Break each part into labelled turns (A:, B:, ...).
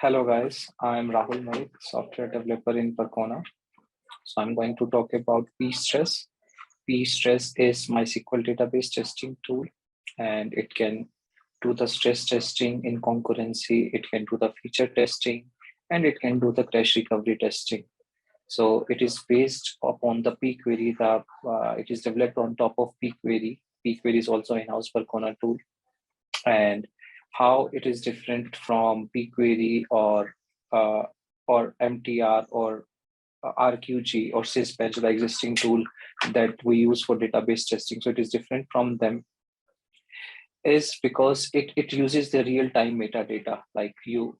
A: Hello guys, I'm Rahul Malik, software developer in Percona. So I'm going to talk about Pstress. Pstress is MySQL database testing tool, and it can do the stress testing in concurrency, it can do the feature testing, and it can do the crash recovery testing. So it is based upon the pQuery. It is developed on top of pQuery. pQuery is also in-house Percona tool, and how it is different from pQuery or MTR or RQG or Sysbench, the existing tool that we use for database testing. So it is different from them is because it uses the real-time metadata, like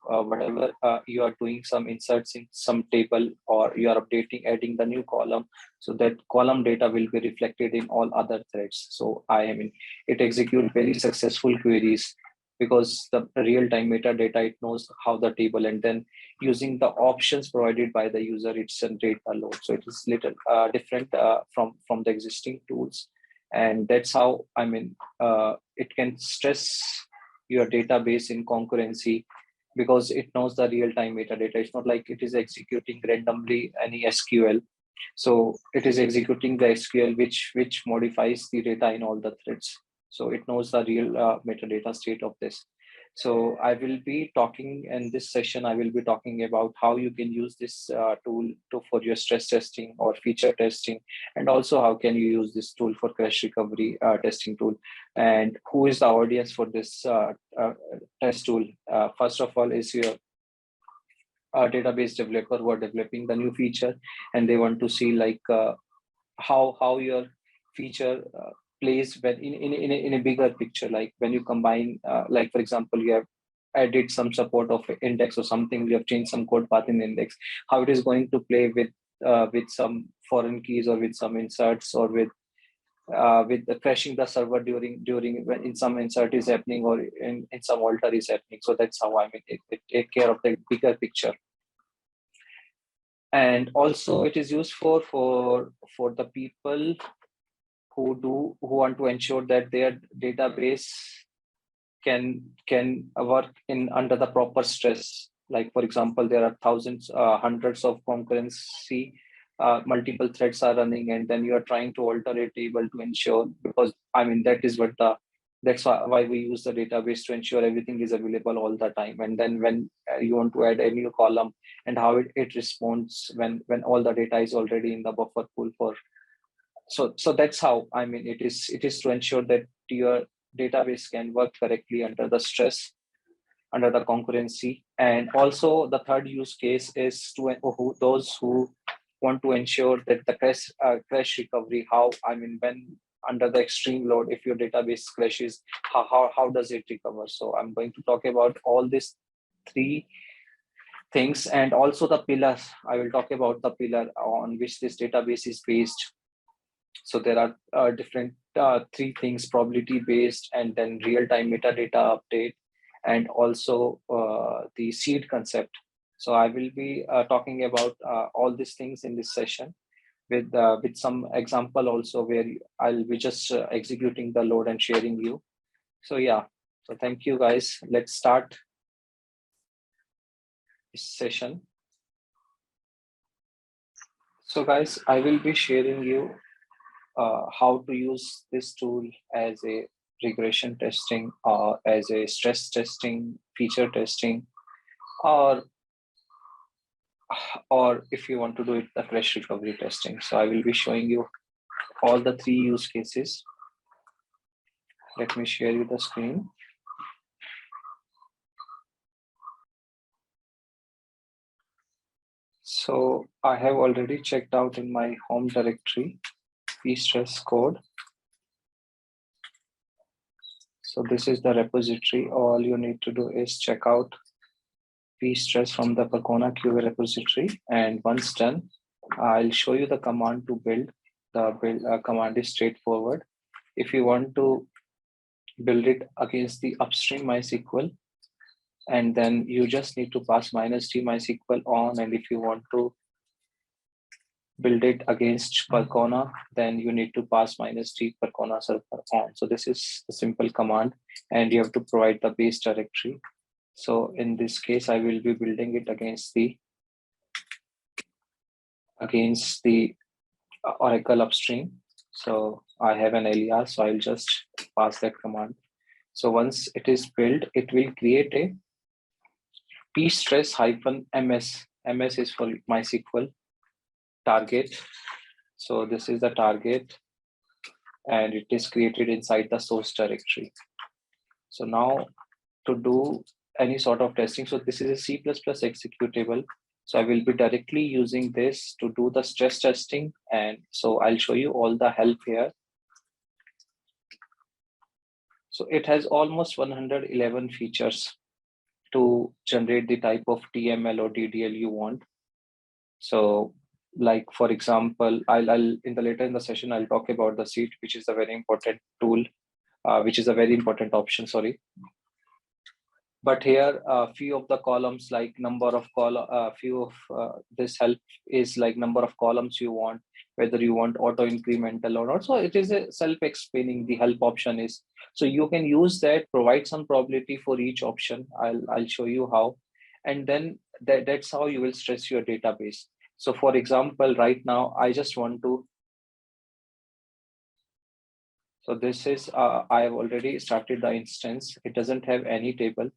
A: whatever you are doing some inserts in some table, or you are adding the new column, so that column data will be reflected in all other threads. So it executes very successful queries because the real-time metadata, it knows how the table, and then using the options provided by the user, it generates the load. So it is little different from the existing tools, and that's how it can stress your database in concurrency because it knows the real-time metadata. It's not like it is executing randomly any SQL. So it is executing the SQL which modifies the data in all the threads. So it knows the real metadata state of this. So I will be talking in this session, I will be talking about how you can use this tool for your stress testing or feature testing, and also how can you use this tool for crash recovery testing tool, and who is the audience for this test tool. First of all is your database developer who are developing the new feature, and they want to see like how your feature plays when in a bigger picture, like when you combine like for example, you have added some support of index or something, you have changed some code path in index, how it is going to play with some foreign keys, or with some inserts, or with crashing the server during when in some insert is happening, or in some alter is happening. So that's how it take care of the bigger picture. And also it is used for the people who want to ensure that their database can work in under the proper stress. Like for example, there are thousands, hundreds of concurrency, multiple threads are running, and then you are trying to alter a table to ensure, because that's why we use the database, to ensure everything is available all the time. And then when you want to add a new column, and how it responds when all the data is already in the buffer pool for. So that's how it is to ensure that your database can work correctly under the stress, under the concurrency. And also the third use case is to those who want to ensure that the crash recovery, how when under the extreme load, if your database crashes, how does it recover. So I'm going to talk about all these three things, and also the pillars. I will talk about the pillar on which this database is based. So there are different three things: probability based, and then real-time metadata update, and also the seed concept. So I will be talking about all these things in this session with some example also, where I'll be just executing the load and sharing you. So yeah, so thank you guys. Let's start this session. So guys, I will be sharing you how to use this tool as a regression testing, or as a stress testing, feature testing, or if you want to do it, the crash recovery testing. So I will be showing you all the three use cases. Let me share you the screen. So I have already checked out in my home directory Pstress code. So this is the repository. All you need to do is check out Pstress from the Percona QA repository, and once done, I'll show you the command to build. The build command is straightforward. If you want to build it against the upstream MySQL, and then you just need to pass -t MySQL on, and if you want to build it against Percona, then you need to pass -t Percona server on. So this is the simple command, and you have to provide the base directory. So in this case, I will be building it against the Oracle upstream. So I have an alias, so I'll just pass that command. So once it is built, it will create a pstress-ms. MS is for MySQL target. So this is the target, and it is created inside the source directory. So now to do any sort of testing, so this is a C++ executable. So I will be directly using this to do the stress testing. And so I'll show you all the help here. So it has almost 111 features to generate the type of TML or DDL you want. So like, for example, I'll in the later in the session, I'll talk about the seed, which is a very important tool, which is a very important option, sorry. But here, a few of the columns, like number of this help is like number of columns you want, whether you want auto incremental or not. So it is a self-explaining, the help option is. So you can use that, provide some probability for each option. I'll show you how. And then that's how you will stress your database. So for example, right now, I just want to, so this is, I have already started the instance. It doesn't have any table.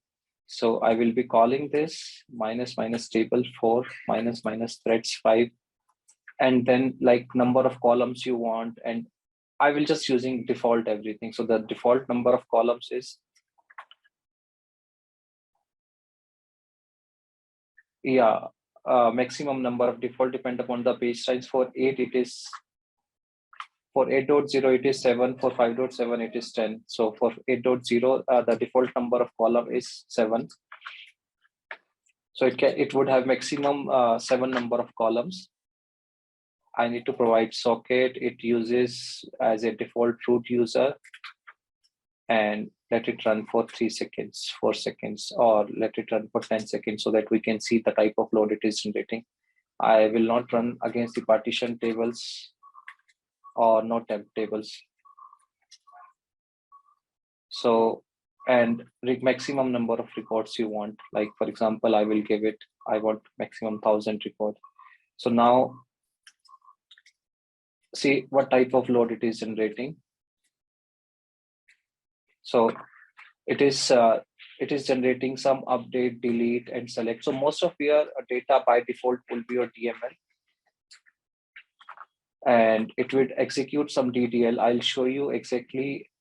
A: So I will be calling this minus table 4 minus threads 5, and then like number of columns you want. And I will just using default everything. So the default number of columns is, maximum number of default depend upon the page size. For 8, it is, for 8.0, it is 7. For 5.7, it is 10. So for 8.0, the default number of column is 7. So it would have maximum 7 number of columns. I need to provide socket. It uses as a default root user, and let it run for 3 seconds, 4 seconds, or let it run for 10 seconds so that we can see the type of load it is generating. I will not run against the partition tables or not temp tables. So, and maximum number of records you want. Like, for example, I will give it, I want maximum 1000 record. So now, see what type of load it is generating. So it is generating some update, delete, and select. So most of your data by default will be your DML, and it would execute some DDL. I'll show you exactly.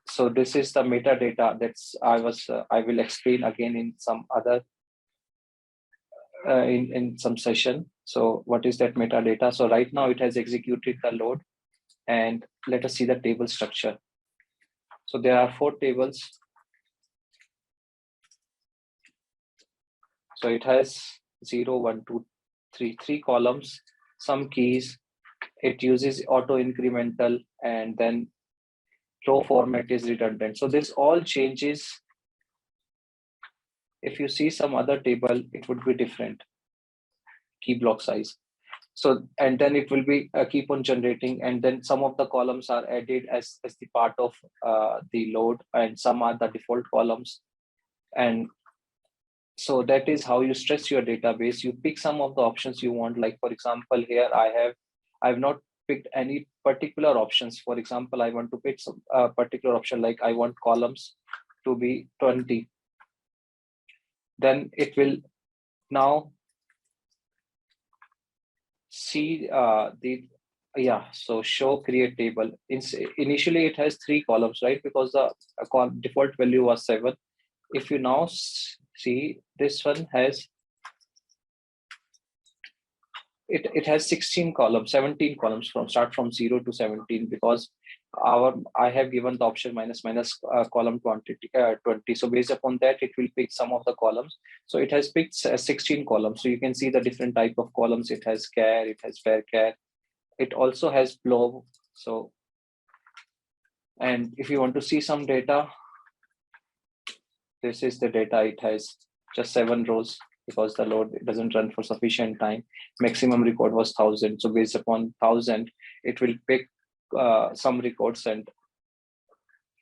A: So this is the metadata that's I will explain again in some other in some session. So what is that metadata? So right now it has executed the load, and let us see the table structure. So there are 4 tables. So it has 0, 1, 2, 3 columns, some keys. It uses auto incremental, and then row format is redundant. So this all changes. If you see some other table, it would be different key block size. So, and then it will be keep on generating, and then some of the columns are added as the part of the load, and some are the default columns. And so that is how you stress your database. You pick some of the options you want. Like, for example, here I've not picked any particular options. For example, I want to pick some particular option, like I want columns to be 20. Then it will now see so show create table. Initially it has 3 columns, right? Because the default value was 7. If you now see, this one has it has 16 columns, 17 columns from 0 to 17, because I have given the option minus column quantity 20. So based upon that, it will pick some of the columns. So it has picked 16 columns. So you can see the different type of columns. It has char, it has varchar, it also has blob. So, and if you want to see some data, this is the data. It has just 7 rows, because the load doesn't run for sufficient time. Maximum record was 1000. So based upon 1000, it will pick some records, and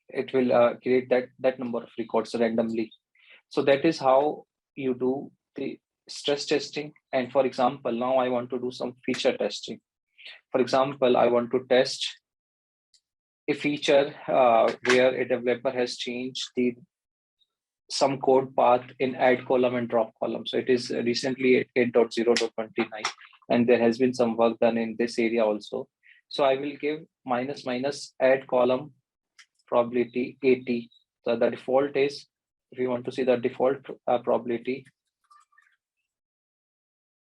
A: it will create that number of records randomly. So that is how you do the stress testing. And for example, now I want to do some feature testing. For example, I want to test a feature where a developer has changed the some code path in add column and drop column. So it is recently 8.0.29, and there has been some work done in this area also. So I will give minus minus add column probability 80. So the default is, if you want to see the default probability,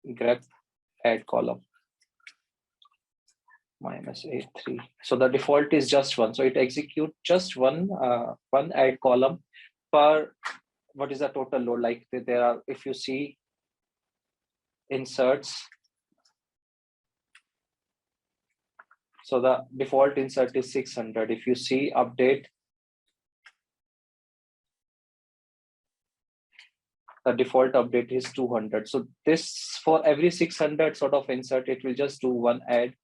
A: grep add column minus 83. So the default is just one. So it execute just one add column per, what is the total load? Like there are, if you see inserts, so the default insert is 600. If you see update, the default update is 200. So this, for every 600 sort of insert, it will just do one add,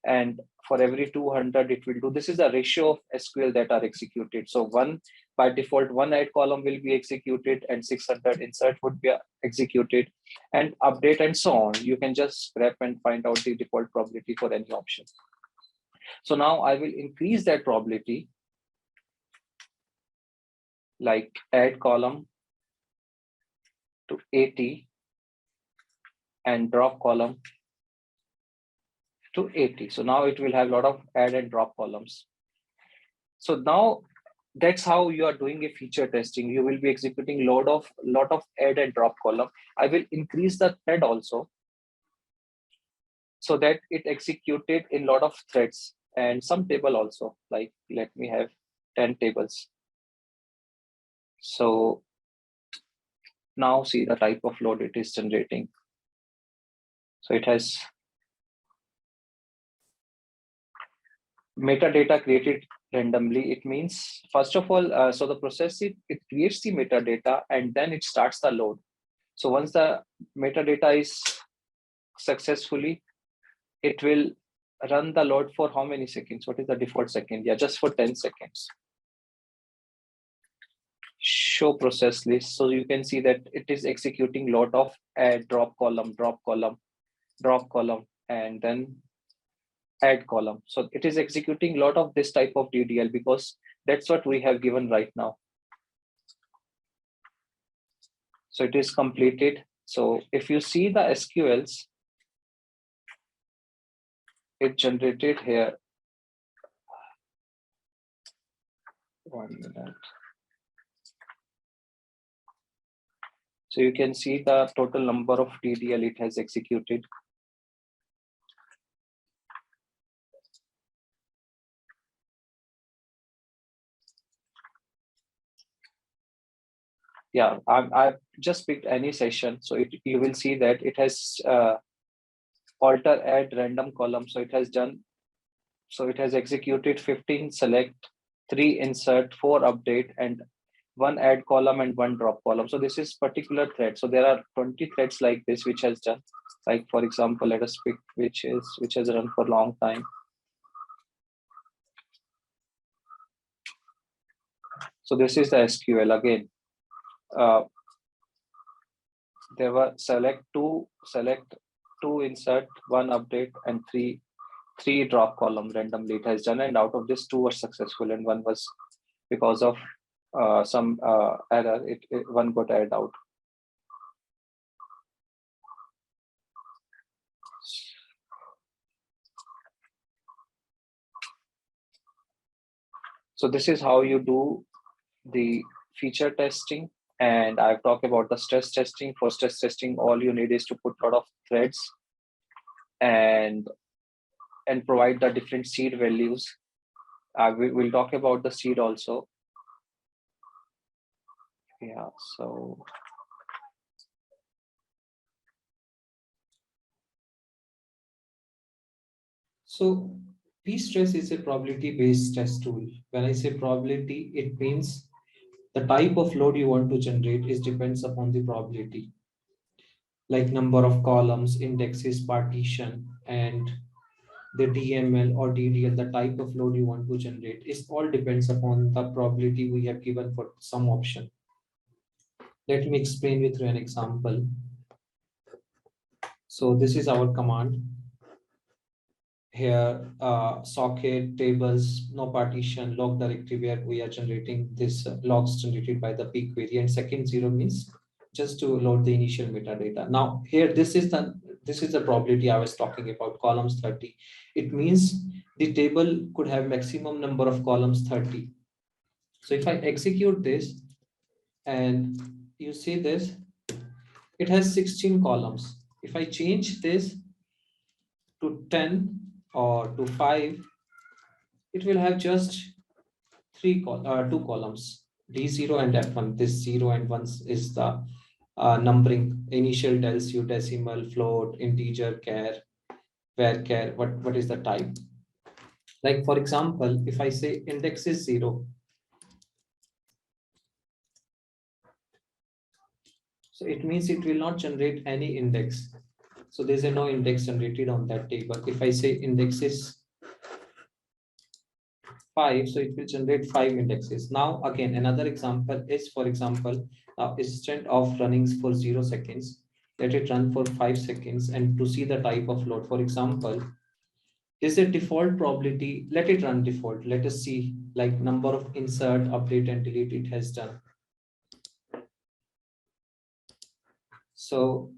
A: and for every 200 it will do, this is the ratio of SQL that are executed. So one, by default, one add column will be executed and 600 insert would be executed, and update and so on. You can just grep and find out the default probability for any option. So now I will increase that probability, like add column to 80 and drop column to 80. So now it will have a lot of add and drop columns. So now that's how you are doing a feature testing. You will be executing lot of add and drop column. I will increase the thread also, so that it executed in lot of threads, and some table also, like let me have 10 tables. So now see the type of load it is generating. So it has metadata created randomly. It means, first of all, so the process, it creates the metadata and then it starts the load. So once the metadata is successfully, it will run the load for how many seconds? What is the default second? Yeah, just for 10 seconds. Show process list. So you can see that it is executing lot of add, drop column, drop column, drop column, and then add column. So it is executing a lot of this type of DDL because that's what we have given right now. So it is completed. So if you see the SQLs, it generated here. 1 minute. So you can see the total number of DDL it has executed. Yeah, I've just picked any session. So you will see that it has alter add random column. So it has done, so it has executed 15 select, 3 insert, 4 update, and 1 add column and 1 drop column. So this is particular thread. So there are 20 threads like this which has done. Like for example, let us pick which has run for a long time. So this is the SQL again. There were select two, insert, 1 update, and three drop column randomly it has done, and out of this 2 were successful and 1 was, because of some error, one got aired out. So this is how you do the feature testing. And I've talked about the stress testing. For stress testing, all you need is to put a lot of threads and provide the different seed values. We'll talk about the seed also. Yeah, so
B: Pstress is a probability-based test tool. When I say probability, it means the type of load you want to generate is depends upon the probability, like number of columns, indexes, partition, and the DML or DDL, the type of load you want to generate. It all depends upon the probability we have given for some option. Let me explain you through an example. So this is our command. Here, socket, tables, no partition, log directory, where we are generating this logs generated by the peak query, and second 0 means just to load the initial metadata. Now here, this is the probability I was talking about, columns 30. It means the table could have maximum number of columns 30. So if I execute this and you see this, it has 16 columns. If I change this to 10 or to 5, it will have just two columns, D0 and F1. This 0 and 1 is the numbering. Initial tells you decimal, float, integer, char, var, what is the type. Like for example, if I say index is 0, so it means it will not generate any index. So there's no index generated on that table. If I say index is 5, so it will generate 5 indexes. Now again, another example is, for example, instead of running for 0 seconds, let it run for 5 seconds, and to see the type of load, for example, is it default probability? Let it run default. Let us see like number of insert, update, and delete it has done. So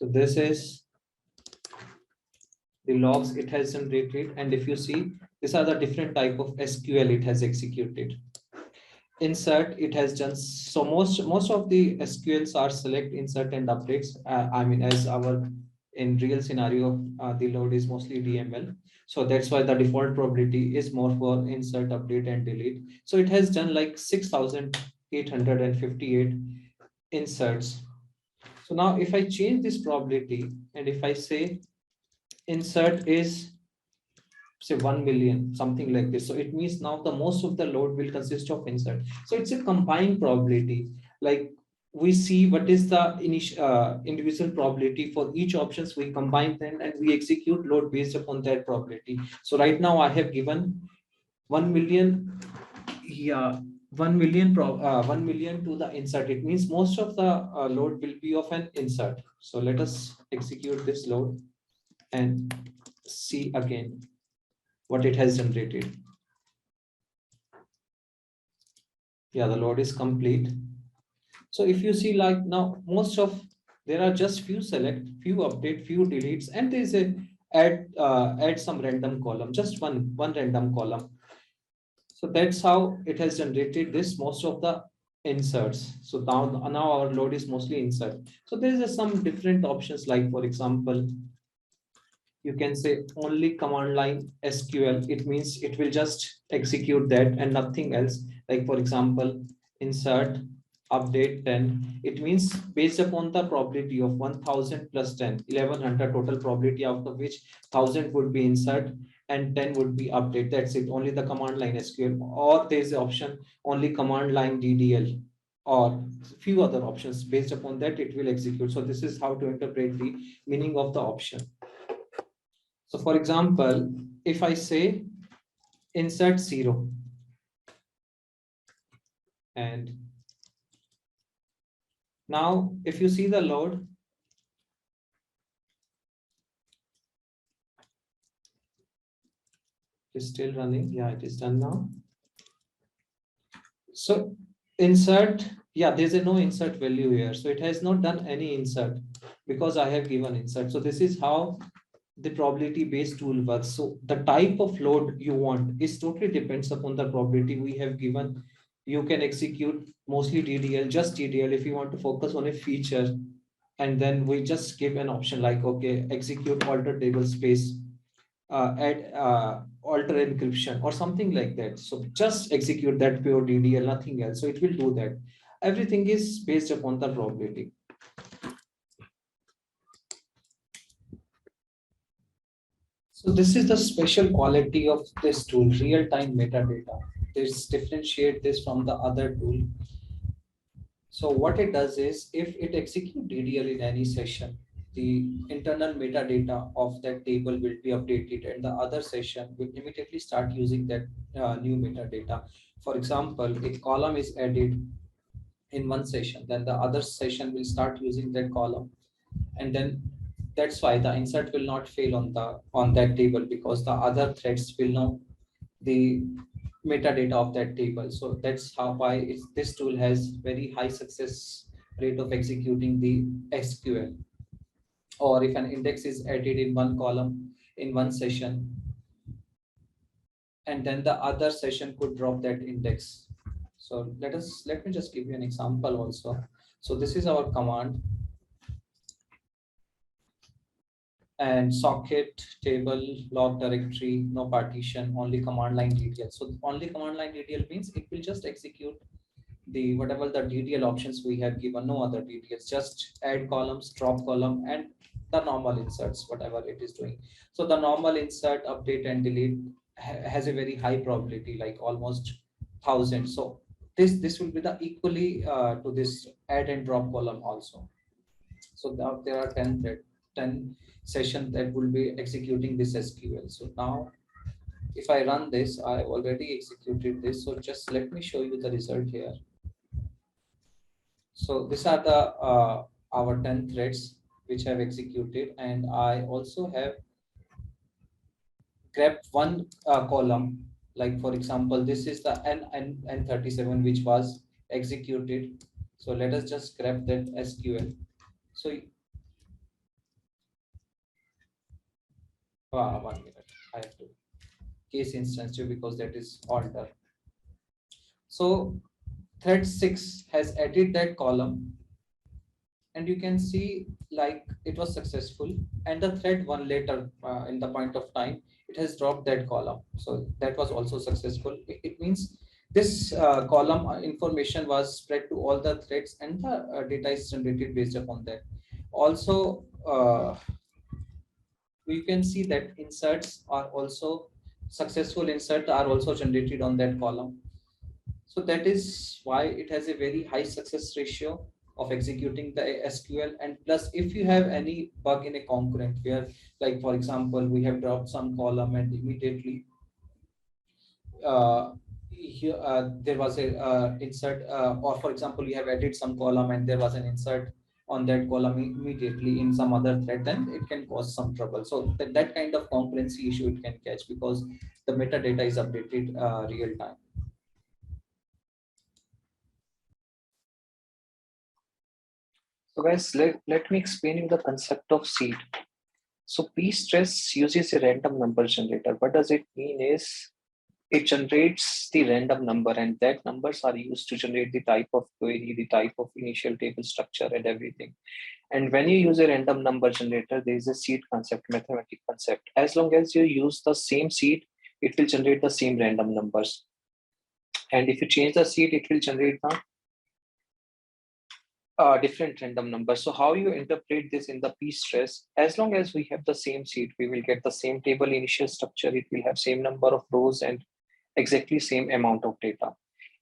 B: this is the logs it has generated, and if you see, these are the different type of SQL it has executed. Insert, it has done, so most of the SQLs are select, insert, and updates. I mean, as our in real scenario, the load is mostly DML, so that's why the default probability is more for insert, update, and delete. So it has done like 6,858 inserts. So now if I change this probability, and if I say insert is say 1 million, something like this, so it means now the most of the load will consist of insert. So it's a combined probability. Like we see what is the initial individual probability for each options, we combine them and we execute load based upon that probability. So right now I have given 1 million, yeah, 1 million 1 million to the insert. It means most of the load will be of an insert. So let us execute this load and see again what it has generated. Yeah, the load is complete. So if you see, like now most of, there are just few select, few update, few deletes, and there's a add some random column, just one random column. So that's how it has generated this most of the inserts. So now our load is mostly insert. So there is some different options, like for example, you can say only command line SQL. It means it will just execute that and nothing else. Like for example, insert, update 10. It means based upon the probability of 1000 plus 10, 1100 total probability, out of which 1000 would be insert and 10 would be update. That's it. Only the command line SQL, or there's the option only command line DDL, or few other options. Based upon that, it will execute. So this is how to interpret the meaning of the option. So for example, if I say insert 0, and now if you see the load, it is still running. Yeah, it is done now. So insert, yeah, there's no insert value here. So it has not done any insert because I have given insert. So this is how the probability based tool works. So the type of load you want is totally depends upon the probability we have given. You can execute mostly DDL, just DDL if you want to focus on a feature, and then we just give an option like, okay, execute alter table space, add alter encryption or something like that. So just execute that pure DDL, nothing else. So it will do that. Everything is based upon the probability. So this is the special quality of this tool, real-time metadata. This differentiate this from the other tool. So what it does is, if it executes DDL in any session, the internal metadata of that table will be updated, and the other session will immediately start using that new metadata. For example, a column is added in one session, then the other session will start using that column, and then that's why the insert will not fail on that table, because the other threads will know the metadata of that table. So that's how why this tool has very high success rate of executing the SQL. Or if an index is added in one column in one session, and then the other session could drop that index. So let me just give you an example also. So this is our command, and socket table log directory, no partition, only command line DDL. So only command line DDL means it will just execute the whatever the DDL options we have given, no other DDLs, just add columns, drop column, and the normal inserts, whatever it is doing. So the normal insert, update, and delete has a very high probability, like almost 1,000. So this will be the equally to this add and drop column also. So now there are 10 sessions that will be executing this SQL. So now if I run this, I already executed this. So just let me show you the result here. So these are the our 10 threads which have executed, and I also have grabbed one column. Like for example, this is the N37 which was executed. So let us just grab that SQL. So 1 minute, I have to case instance too, because that is alter. So thread 6 has added that column, and you can see like it was successful, and the thread 1 later in the point of time it has dropped that column, so that was also successful. It means this column information was spread to all the threads, and the data is generated based upon that. Also you can see that inserts are also successful, inserts are also generated on that column. So that is why it has a very high success ratio of executing the SQL. And plus, if you have any bug in a concurrent where, like for example, we have dropped some column and immediately here there was a insert, or for example, you have added some column and there was an insert on that column immediately in some other thread, then it can cause some trouble. So that kind of concurrency issue it can catch, because the metadata is updated real time.
A: So guys, let me explain you the concept of seed. So Pstress uses a random number generator. What does it mean is it generates the random number, and that numbers are used to generate the type of query, the type of initial table structure, and everything. And when you use a random number generator, there is a seed concept, mathematical concept. As long as you use the same seed, it will generate the same random numbers. And if you change the seed, it will generate the different random numbers. So how you interpret this in the Pstress, as long as we have the same seed, we will get the same table initial structure. It will have same number of rows and exactly same amount of data.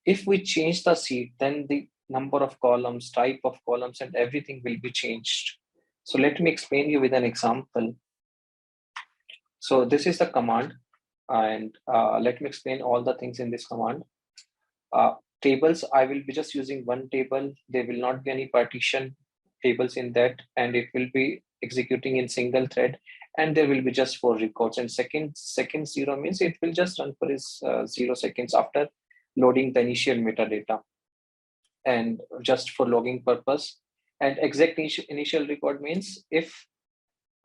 A: If we change the seed, then the number of columns, type of columns, and everything will be changed. So let me explain you with an example. So this is the command, and let me explain all the things in this command. Tables, I will be just using one table. There will not be any partition tables in that, and it will be executing in single thread, and there will be just 4 records. And second 0 means it will just run for its 0 seconds after loading the initial metadata, and just for logging purpose. And exact initial record means if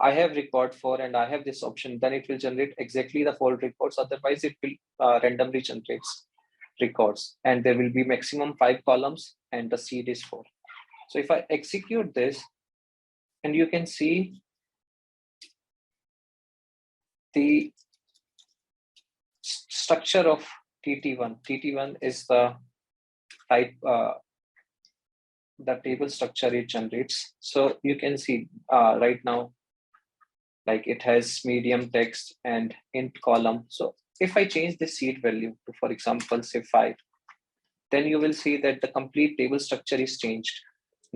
A: I have record 4 and I have this option, then it will generate exactly the 4 records. Otherwise, it will randomly generates records, and there will be maximum 5 columns, and the seed is 4. So if I execute this, and you can see the structure of TT1. TT1 is the type, the table structure it generates. So you can see right now, like it has medium text and int column. So if I change the seed value to, for example, say 5, then you will see that the complete table structure is changed.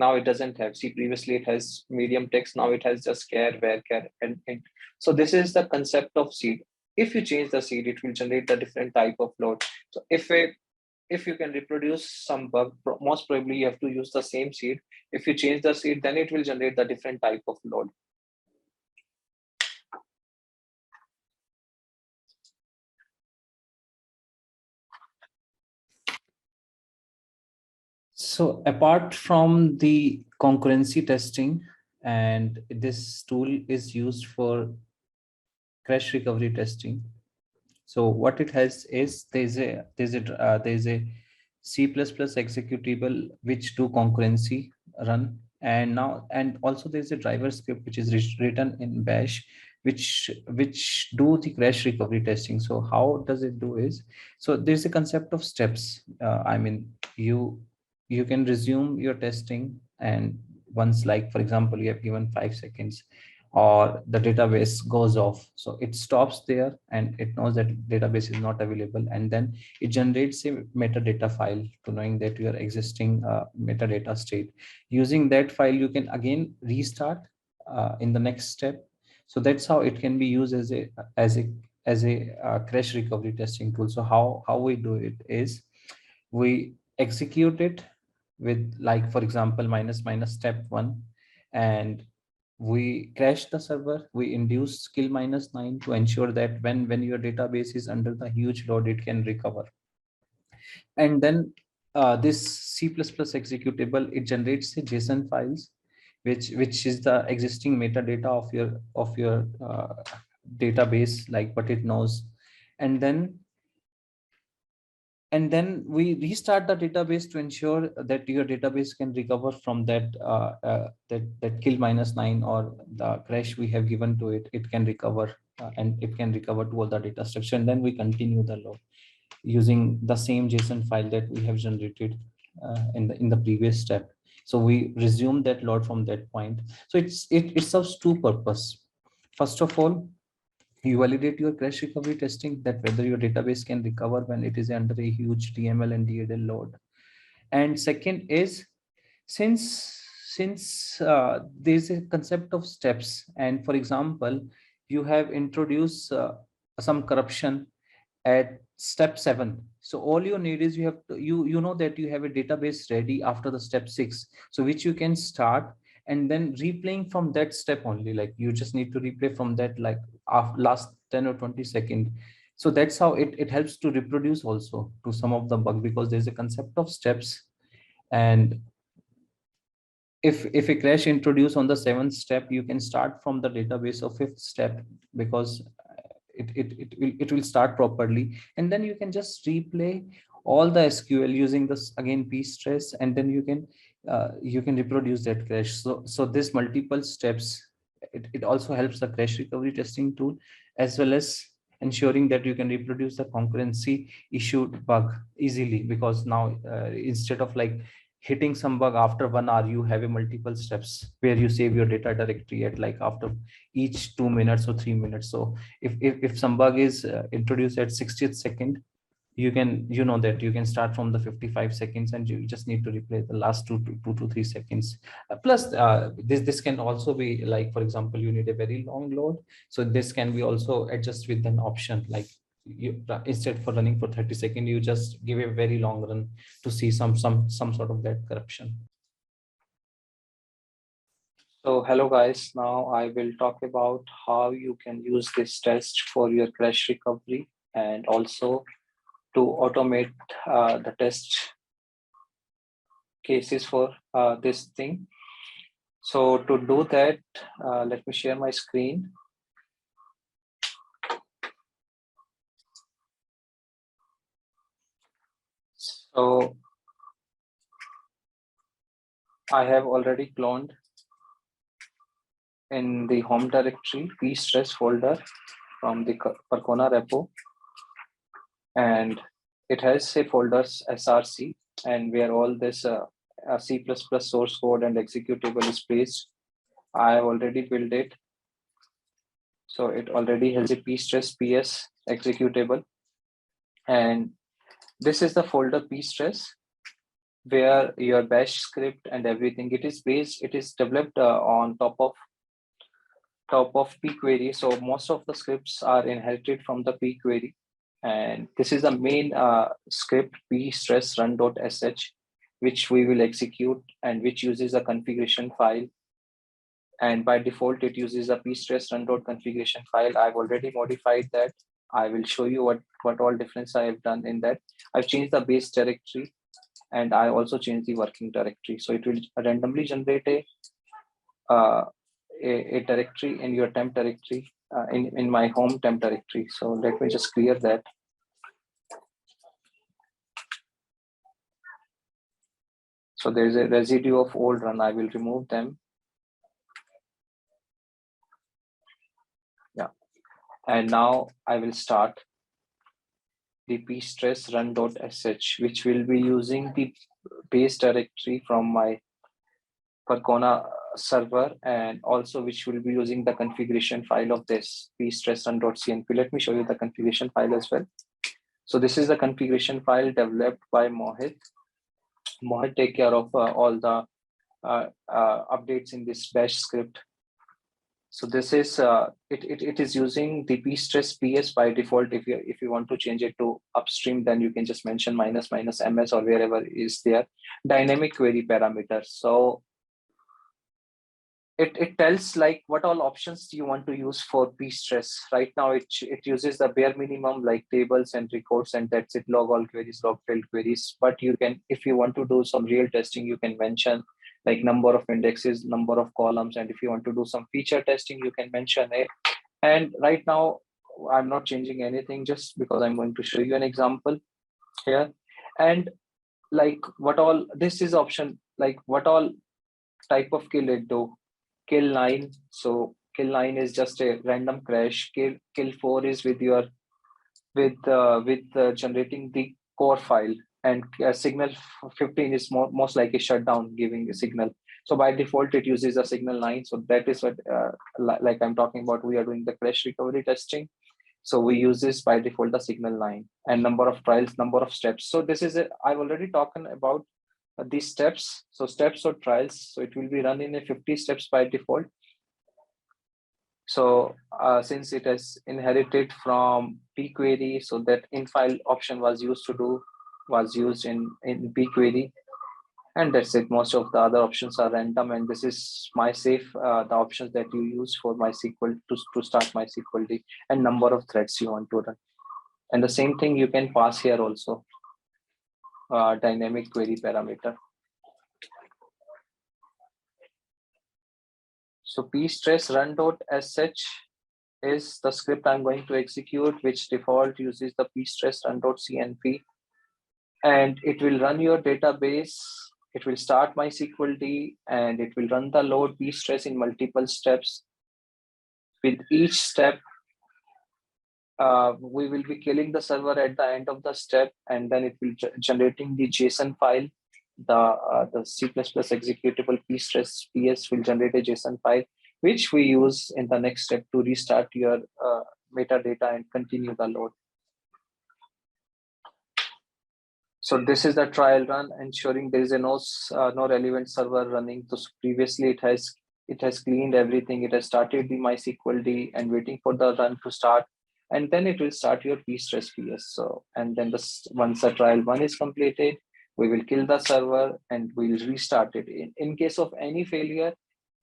A: Now it doesn't have. See, previously it has medium text. Now it has just char, var, char, and int. So this is the concept of seed. If you change the seed, it will generate the different type of load. So if you can reproduce some bug, most probably you have to use the same seed. If you change the seed, then it will generate the different type of load.
B: So apart from the concurrency testing, and this tool is used for crash recovery testing. So what it has is there's a C++ executable which do concurrency run, and also there's a driver script which is written in Bash which do the crash recovery testing. So how does it do is, so there's a concept of steps. I mean, you can resume your testing, and once, like for example, you have given 5 seconds, or the database goes off, so it stops there and it knows that database is not available, and then it generates a metadata file to knowing that your existing metadata state. Using that file, you can again restart in the next step. So that's how it can be used as a crash recovery testing tool. So how we do it is, we execute it with, like for example, minus minus step one, and we crash the server. We induce skill -9 to ensure that when your database is under the huge load, it can recover. And then this C++ executable, it generates the JSON files, which is the existing metadata of your database, like what it knows. And then we restart the database to ensure that your database can recover from that kill -9, or the crash we have given to it. It can recover, and it can recover to all the data structure, and then we continue the load using the same JSON file that we have generated in the previous step. So we resume that load from that point. So it serves two purpose. First of all, you validate your crash recovery testing, that whether your database can recover when it is under a huge DML and DLL load. And second is, since there's a concept of steps, and for example, you have introduced some corruption at step 7, so all you need is, you know that you have a database ready after the step 6, so which you can start, and then replaying from that step only. Like you just need to replay from that, like last 10 or 20 seconds. So that's how it helps to reproduce also to some of the bug, because there's a concept of steps. And if a crash introduced on the 7th step, you can start from the database of 5th step, because it will start properly, and then you can just replay all the SQL using this again Pstress, and then you can reproduce that crash. So this multiple steps, it also helps the crash recovery testing tool, as well as ensuring that you can reproduce the concurrency issued bug easily, because now instead of like hitting some bug after 1 hour, you have a multiple steps where you save your data directory at like after each 2 minutes or 3 minutes. So if some bug is introduced at 60th second, you know that you can start from the 55 seconds, and you just need to replay the last 2 to 3 seconds. Plus this can also be, like for example, you need a very long load, so this can be also adjust with an option, like instead for running for 30 seconds, you just give a very long run to see some sort of that corruption.
A: So hello guys, now I will talk about how you can use this test for your crash recovery, and also to automate the test cases for this thing. So to do that, let me share my screen. So I have already cloned in the home directory Pstress folder from the Percona repo, and it has a folders src, and where all this C++ source code and executable is placed. I have already built it. So it already has a pstress ps executable, and this is the folder pstress. where your bash script and everything, it is developed on top of pquery. So most of the scripts are inherited from the pquery, and this is the main script pstress run.sh, which we will execute and which uses a configuration file. And by default, it uses a pstress run.configuration file. I've already modified that. I will show you what all difference I have done in that. I've changed the base directory, and I also changed the working directory. So it will randomly generate uh, a directory in your temp directory, in my home temp directory. So let me just clear that. So there's a residue of old run. I will remove them. Yeah. And now I will start the pstress run.sh, which will be using the base directory from my Percona server, and also which will be using the configuration file of this pstress run.cnp. Let me show you the configuration file as well. So this is the configuration file developed by Mohit. Mohit take care of all the updates in this bash script. So this is it is using the pstress ps by default. If you want to change it to upstream, then you can just mention minus ms or wherever is there. Dynamic query parameters. So it tells like what all options do you want to use for pstress. Right now it uses the bare minimum like tables and records, and that's it. Log all queries, log failed queries. But you can, if you want to do some real testing, you can mention like number of indexes, number of columns, and if you want to do some feature testing, you can mention it. And right now I'm not changing anything, just because I'm going to show you an example here. And like what all this is option, like what all type of kill it do. Kill 9. So kill 9 is just a random crash. Kill 4 is with your with generating the core file, and signal 15 is most like a shutdown, giving a signal. So by default it uses a signal 9. So that is what like I'm talking about. We are doing the crash recovery testing, so we use this by default the signal 9. And number of trials, number of steps. So this is it. I've already talked about these steps. So steps or trials, so it will be run in a 50 steps by default. So since it has inherited from pquery, so that in-file option was used in pquery, and that's it. Most of the other options are random, and this is MySafe, the options that you use for MySQL to start MySQL, and number of threads you want to run. And the same thing you can pass here also, dynamic query parameter. So pstress run.sh is the script I'm going to execute, which default uses the pstress run.cnp, and it will run your database. It will start MySQL, and it will run the load pstress in multiple steps. With each step, we will be killing the server at the end of the step, and then it will generating the JSON file. The C++ executable pstress ps will generate a JSON file, which we use in the next step to restart your metadata and continue the load. So this is the trial run, ensuring there is a no relevant server running. So previously it has cleaned everything. It has started the MySQL and waiting for the run to start, and then it will start your pstress ps. So and then once the trial 1 is completed, we will kill the server and we'll restart it. In case of any failure,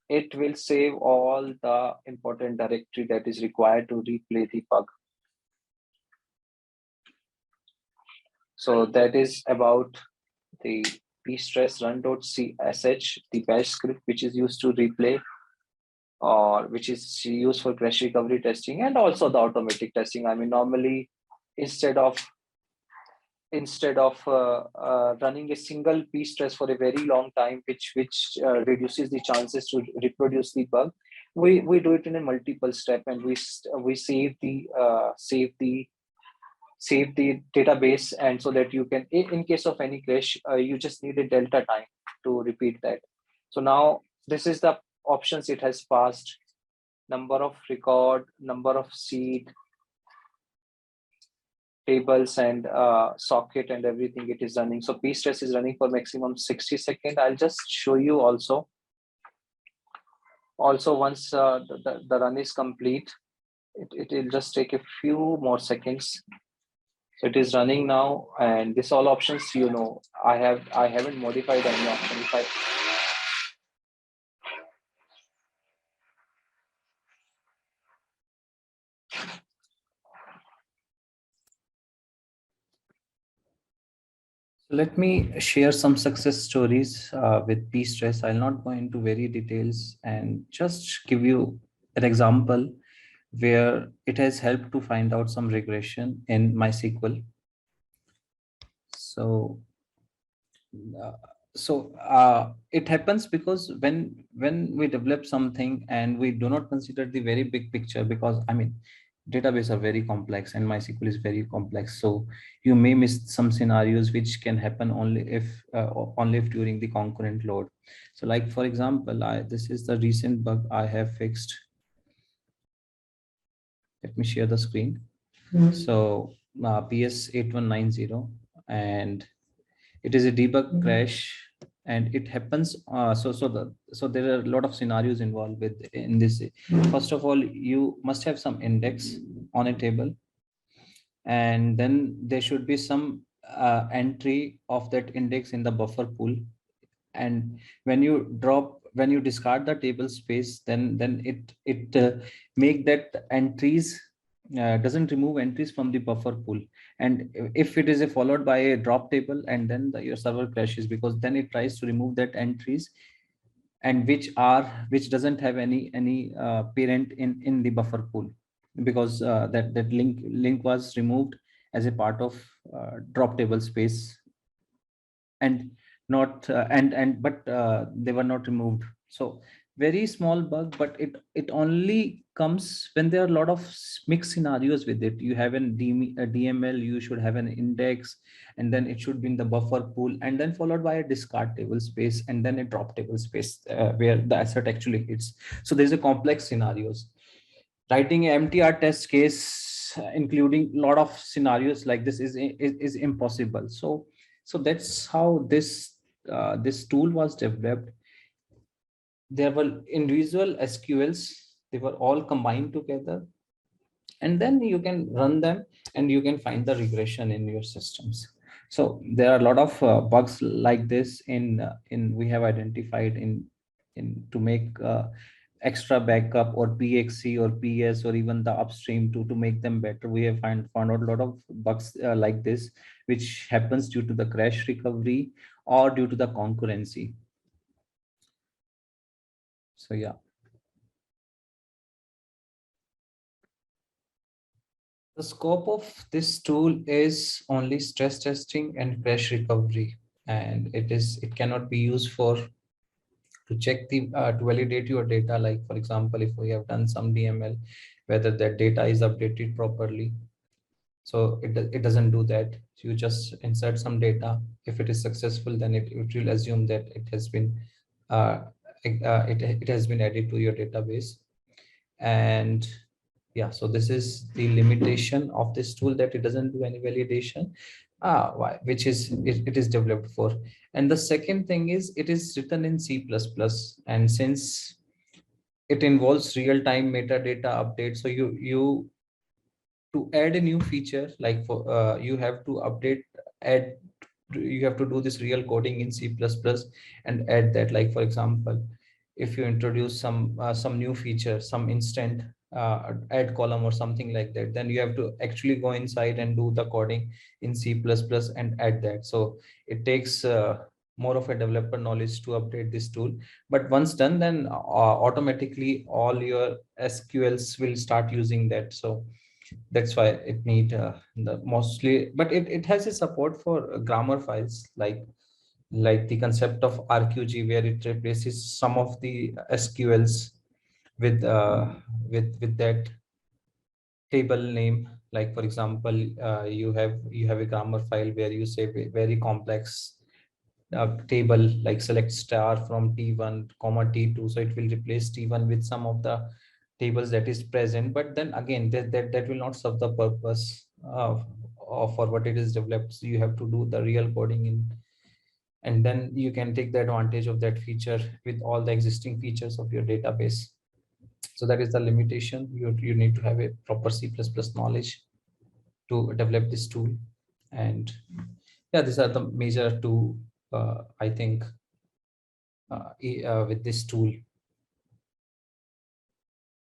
A: it will save all the important directory that is required to replay the bug. So that is about the pstress run.sh, the bash script, which is used to replay, or which is used for crash recovery testing, and also the automatic testing. I mean, normally instead of running a single pstress for a very long time, which reduces the chances to reproduce the bug, we do it in a multiple step, and we save the database, and so that you can, in case of any crash, you just need a delta time to repeat that. So now this is the options it has passed: number of record, number of seed, tables and socket and everything, it is running. So Pstress is running for maximum 60 seconds. I'll just show you also. Also, once the run is complete, it will just take a few more seconds. So it is running now, and this all options, I haven't modified any option. If I Let me share some success stories with Pstress. I'll not go into very details and just give you an example where it has helped to find out some regression in MySQL. So, uh, it happens because when we develop something and we do not consider the very big picture, because I mean database are very complex and MySQL is very complex, so you may miss some scenarios which can happen only if during the concurrent load. So like for example, this is the recent bug I have fixed. Let me share the screen. So PS8190, and it is a debug crash, and it happens. So there are a lot of scenarios involved in this. First of all, you must have some index on a table, and then there should be some entry of that index in the buffer pool. And when you discard the table space, then it make that entries, doesn't remove entries from the buffer pool. And if it is followed by a drop table, and then your server crashes, because then it tries to remove that entries, and which doesn't have any parent in the buffer pool, because that link was removed as a part of drop table space, and not and but they were not removed. So very small bug, but it only comes when there are a lot of mixed scenarios with it. You have a DML, you should have an index, and then it should be in the buffer pool, and then followed by a discard table space, and then a drop table space where the asset actually hits. So there's a complex scenarios. Writing a MTR test case, including a lot of scenarios like this, is impossible. So that's how this tool was developed. There were individual SQLs, they were all combined together, and then you can run them and you can find the regression in your systems. So there are a lot of bugs like this in we have identified in to make extra backup or PXC or PS or even the upstream to make them better. We have found out a lot of bugs like this, which happens due to the crash recovery or due to the concurrency. So yeah. The scope of this tool is only stress testing and crash recovery, and it cannot be used for to check the to validate your data. Like for example, if we have done some DML, whether that data is updated properly. So it doesn't do that. So you just insert some data. If it is successful, then it will assume that it has been it has been added to your database. And yeah, so this is the limitation of this tool, that it doesn't do any validation, which is it is developed for. And the second thing is, it is written in C++, and since it involves real-time metadata update, so you to add a new feature, like for you have to add you have to do this real coding in C++ and add that. Like for example, if you introduce some new feature, some instant add column or something like that, then you have to actually go inside and do the coding in C++ and add that. So it takes more of a developer knowledge to update this tool. But once done, then automatically all your SQLs will start using that. So that's why it need the mostly, but it has a support for grammar files, like the concept of RQG, where it replaces some of the SQLs with with that table name. Like for example, you have a grammar file where you say very complex table, like select star from T1 comma T2, so it will replace T1 with some of the tables that is present. But then again, that will not serve the purpose
B: for what it is developed. So you have to do the real coding in, and then you can take the advantage of that feature with all the existing features of your database. So that is the limitation. You need to have a proper C++ knowledge to develop this tool. And yeah, these are the major two, I think, with this tool.